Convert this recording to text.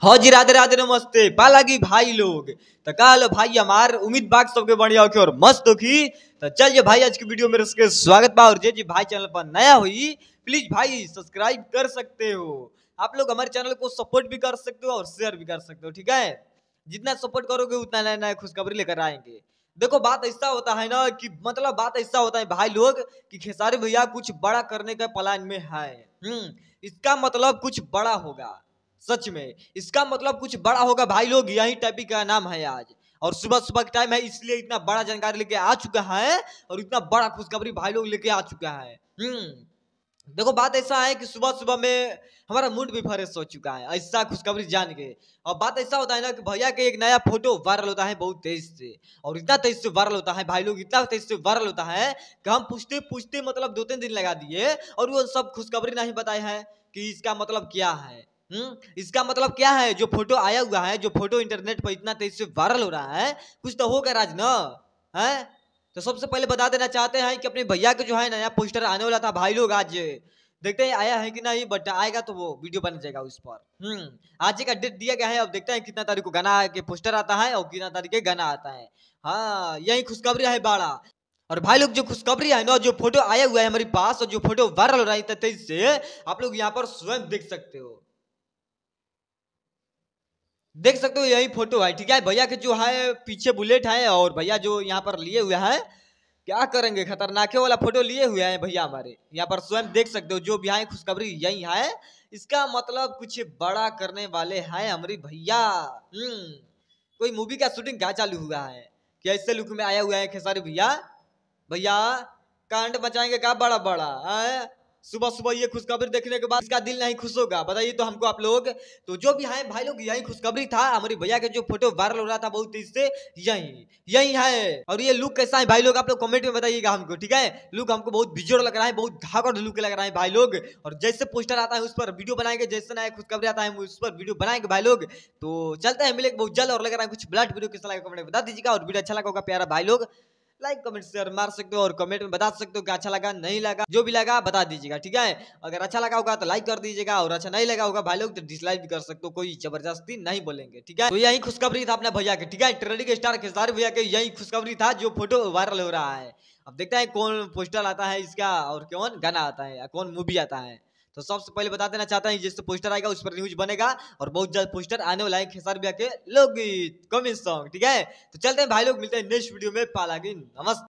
हाँ जी, राधे राधे नमस्ते बालागी भाई लोग। तो कल भाई हमार उम्मीद बाग सबके बढ़िया होके और मस्त होगी। तो चलिए भाई आज की वीडियो में उसके स्वागत बा। और जे जी भाई चैनल पर नया हुई प्लीज भाई सब्सक्राइब कर सकते हो। आप लोग हमारे चैनल को सपोर्ट भी कर सकते हो और शेयर भी कर सकते हो, ठीक है। जितना सपोर्ट करोगे उतना नया नया खुशखबरी लेकर आएंगे। देखो बात ऐसा होता है ना कि मतलब बात ऐसा होता है भाई लोग कि खेसारी भैया कुछ बड़ा करने का प्लान में है। इसका मतलब कुछ बड़ा होगा, सच में इसका मतलब कुछ बड़ा होगा भाई लोग। यही टॉपिक का नाम है आज। और सुबह सुबह का टाइम है इसलिए इतना बड़ा जानकारी लेके आ चुका है और इतना बड़ा खुशखबरी भाई लोग लेके आ चुका है। देखो बात ऐसा है कि सुबह सुबह में हमारा मूड भी फ्रेश हो चुका है ऐसा खुशखबरी जान के। और बात ऐसा होता है ना कि भैया के एक नया फोटो वायरल होता है बहुत तेज से। और इतना तेज से वायरल होता है भाई लोग, इतना तेज से वायरल होता है कि हम पूछते पूछते मतलब 2-3 दिन लगा दिए और वो सब खुशखबरी नहीं बताए हैं कि इसका मतलब क्या है। इसका मतलब क्या है, जो फोटो आया हुआ है, जो फोटो इंटरनेट पर इतना तेज से वायरल हो रहा है, कुछ तो होगा राज ना है। तो सबसे पहले बता देना चाहते हैं कि अपने भैया के जो है नया पोस्टर आने वाला था भाई लोग। आज देखते हैं आया है कि नहीं, बट आएगा तो वो वीडियो बन जाएगा उस पर। आज का डेट दिया गया है, अब देखते हैं कितना तारीख को गाना के पोस्टर आता है और कितना तारीख के गाना आता है। हाँ यही खुशखबरी है बड़ा। और भाई लोग जो खुशखबरी है ना, जो फोटो आया हुआ है हमारे पास और जो फोटो वायरल हो रहा है इतना तेज से, आप लोग यहाँ पर स्वयं देख सकते हो, देख सकते हो यही फोटो है, ठीक है। भैया के जो है पीछे बुलेट है और भैया जो यहाँ पर लिए हुए हैं क्या करेंगे, खतरनाके वाला फोटो लिए हुए हैं भैया हमारे। यहाँ पर स्वयं देख सकते हो जो भी है खुशखबरी यही है। इसका मतलब कुछ बड़ा करने वाले हैं हमारे भैया। कोई मूवी का शूटिंग क्या चालू हुआ है कि ऐसे लुक में आया हुआ है खेसारी भैया। भैया कांड मचाएंगे क्या बड़ा बड़ा है। सुबह सुबह ये खुशखबरी देखने के बाद इसका दिल नहीं खुश होगा, बताइए तो हमको आप लोग। तो जो भी है भाई लोग यही खुशखबरी था, हमारे भैया के जो फोटो वायरल हो रहा था बहुत तेज से, यही यही है। और ये लुक कैसा है भाई लोग आप लोग कमेंट में बताइएगा हमको, ठीक है। लुक हमको बहुत बिजोड़ लग रहा है, बहुत धाकड़ लुक लग रहा है भाई लोग। और जैसे पोस्टर आता है उस पर वीडियो बनाएंगे, जैसे नया खुशखबरी आता है उस पर वीडियो बनाएंगे भाई लोग। तो चलते हैं मिलेंगे बहुत जल्द। और लग रहा है कुछ ब्लड वीडियो कैसा लगा कमेंट में बता दीजिएगा। और वीडियो अच्छा लगा होगा प्यारा भाई लोग, लाइक कमेंट शेयर मार सकते हो और कमेंट में बता सकते हो कि अच्छा लगा नहीं लगा, जो भी लगा बता दीजिएगा, ठीक है। अगर अच्छा लगा होगा तो लाइक कर दीजिएगा और अच्छा नहीं लगा होगा भाई लोग तो डिसलाइक भी कर सकते हो, कोई जबरदस्ती नहीं बोलेंगे, ठीक है। तो यही खुशखबरी था अपने भैया के, ठीक है। ट्रेंडिंग स्टार खेसारी भैया के यही खुशखबरी था जो फोटो वायरल हो रहा है। अब देखते हैं कौन पोस्टर आता है इसका और कौन गाना आता है या कौन मूवी आता है। तो सबसे पहले बता देना चाहता हूँ जिससे पोस्टर आएगा उस पर न्यूज बनेगा और बहुत जल्द पोस्टर आने वाला है खेसारी भैया के लोकगीत कमिंग सॉन्ग, ठीक है। तो चलते हैं भाई लोग, मिलते हैं नेक्स्ट वीडियो में। पालागी नमस्ते।